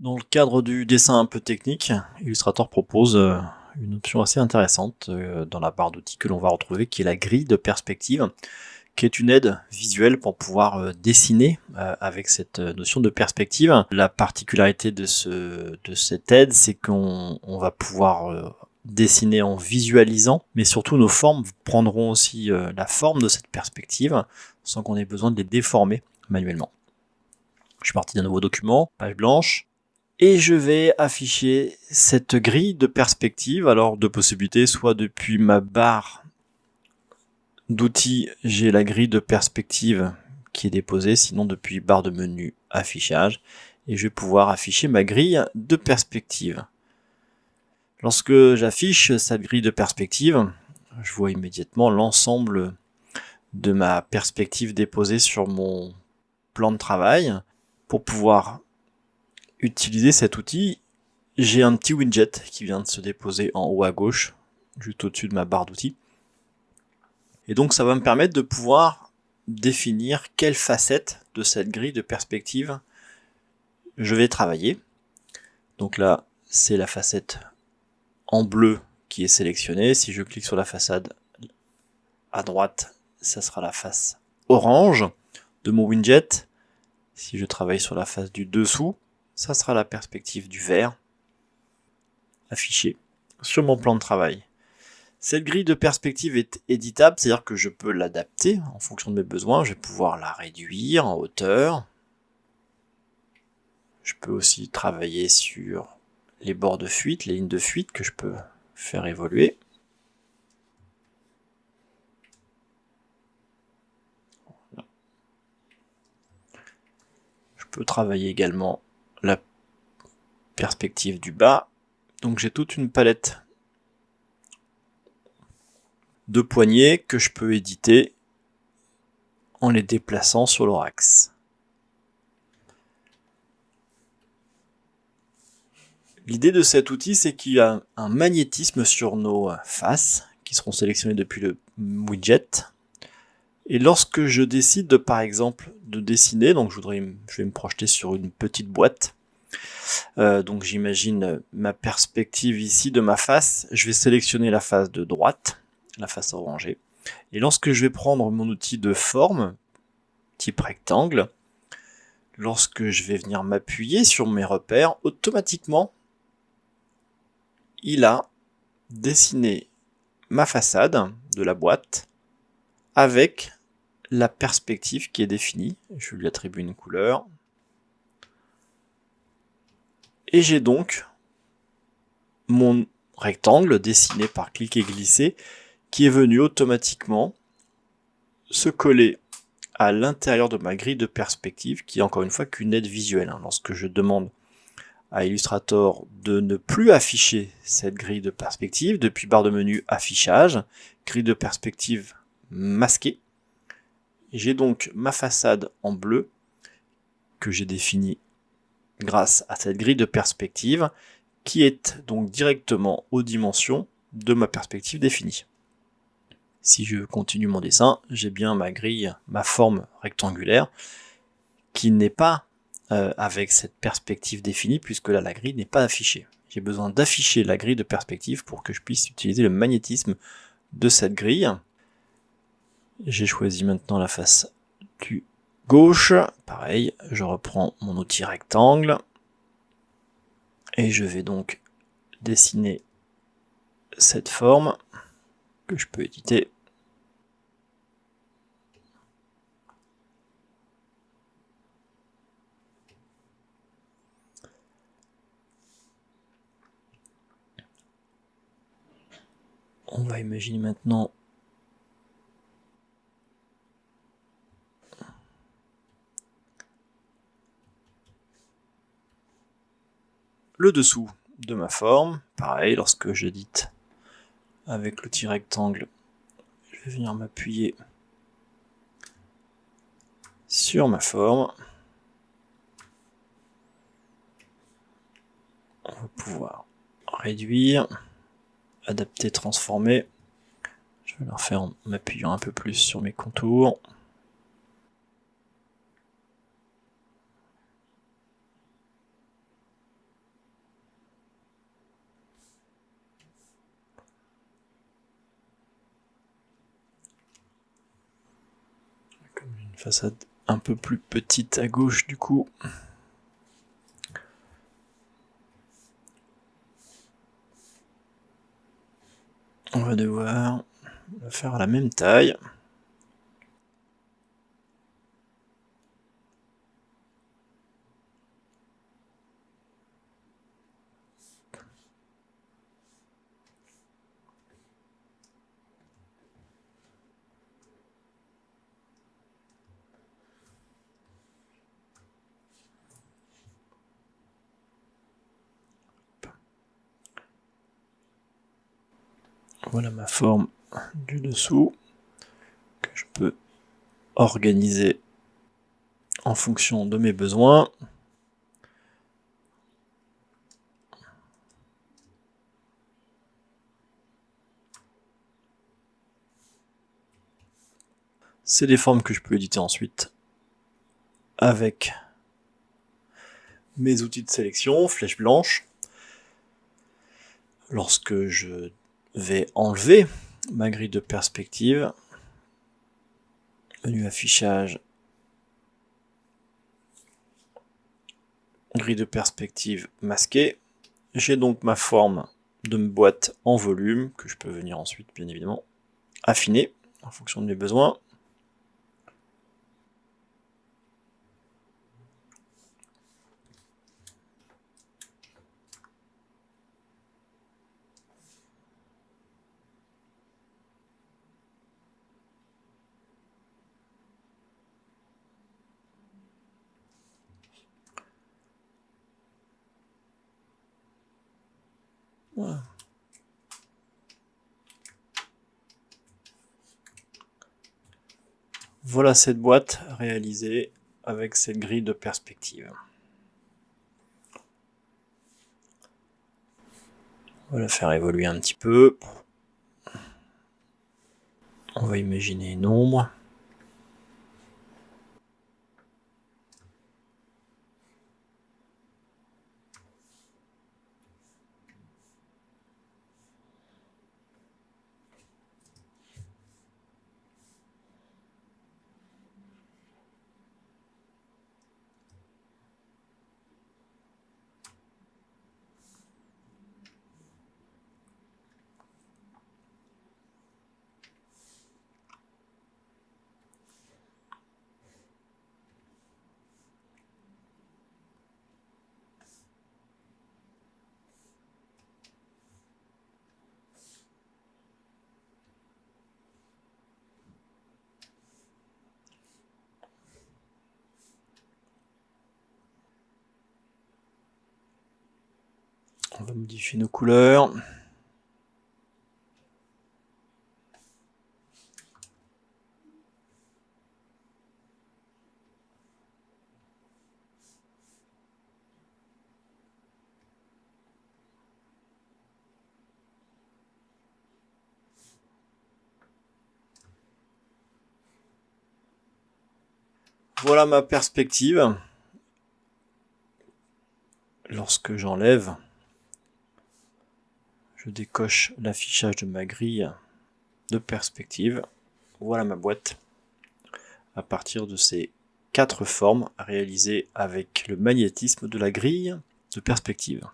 Dans le cadre du dessin un peu technique, Illustrator propose une option assez intéressante dans la barre d'outils que l'on va retrouver, qui est la grille de perspective, qui est une aide visuelle pour pouvoir dessiner avec cette notion de perspective. La particularité de cette aide, c'est qu'on va pouvoir dessiner en visualisant, mais surtout nos formes prendront aussi la forme de cette perspective, sans qu'on ait besoin de les déformer manuellement. Je suis parti d'un nouveau document, page blanche, et je vais afficher cette grille de perspective. Alors, deux possibilités, soit depuis ma barre d'outils, j'ai la grille de perspective qui est déposée, sinon depuis barre de menu affichage, et je vais pouvoir afficher ma grille de perspective. Lorsque j'affiche cette grille de perspective, je vois immédiatement l'ensemble de ma perspective déposée sur mon plan de travail. Pour pouvoir utiliser cet outil, j'ai un petit widget qui vient de se déposer en haut à gauche, juste au-dessus de ma barre d'outils. Et donc ça va me permettre de pouvoir définir quelle facette de cette grille de perspective je vais travailler. Donc là, c'est la facette en bleu qui est sélectionnée. Si je clique sur la façade à droite, ça sera la face orange de mon widget. Si je travaille sur la face du dessous, ça sera la perspective du vert affichée sur mon plan de travail. Cette grille de perspective est éditable, c'est-à-dire que je peux l'adapter en fonction de mes besoins. Je vais pouvoir la réduire en hauteur. Je peux aussi travailler sur les bords de fuite, les lignes de fuite que je peux faire évoluer. Je peux travailler également la perspective du bas. Donc j'ai toute une palette de poignées que je peux éditer en les déplaçant sur leur axe. L'idée de cet outil, c'est qu'il y a un magnétisme sur nos faces qui seront sélectionnées depuis le widget. Et lorsque je décide par exemple de dessiner, donc je vais me projeter sur une petite boîte. Donc j'imagine ma perspective ici de ma face. Je vais sélectionner la face de droite, la face orangée. Et lorsque je vais prendre mon outil de forme, type rectangle, lorsque je vais venir m'appuyer sur mes repères, automatiquement, il a dessiné ma façade de la boîte avec la perspective qui est définie. Je lui attribue une couleur. Et j'ai donc mon rectangle dessiné par clic et glisser qui est venu automatiquement se coller à l'intérieur de ma grille de perspective qui est encore une fois qu'une aide visuelle. Lorsque je demande à Illustrator de ne plus afficher cette grille de perspective, depuis barre de menu affichage, grille de perspective masquée, j'ai donc ma façade en bleu que j'ai définie grâce à cette grille de perspective qui est donc directement aux dimensions de ma perspective définie. Si je continue mon dessin, j'ai bien ma grille, ma forme rectangulaire qui n'est pas avec cette perspective définie puisque là la grille n'est pas affichée. J'ai besoin d'afficher la grille de perspective pour que je puisse utiliser le magnétisme de cette grille. J'ai choisi maintenant la face du gauche. Pareil, je reprends mon outil rectangle et je vais donc dessiner cette forme que je peux éditer. On va imaginer maintenant le dessous de ma forme. Pareil, lorsque j'édite avec l'outil rectangle, je vais venir m'appuyer sur ma forme. On va pouvoir réduire, adapter, transformer. Je vais le refaire en m'appuyant un peu plus sur mes contours. façade un peu plus petite à gauche du coup. On va devoir le faire à la même taille. Voilà ma forme du dessous que je peux organiser en fonction de mes besoins. C'est des formes que je peux éditer ensuite avec mes outils de sélection, flèche blanche. Lorsque je vais enlever ma grille de perspective, menu affichage, grille de perspective masquée, j'ai donc ma forme de boîte en volume que je peux venir ensuite bien évidemment affiner en fonction de mes besoins. Voilà. Voilà cette boîte réalisée avec cette grille de perspective. On va la faire évoluer un petit peu. On va imaginer une ombre. On va modifier nos couleurs. Voilà ma perspective. Lorsque j'enlève, je décoche l'affichage de ma grille de perspective. Voilà ma boîte à partir de ces 4 formes réalisées avec le magnétisme de la grille de perspective.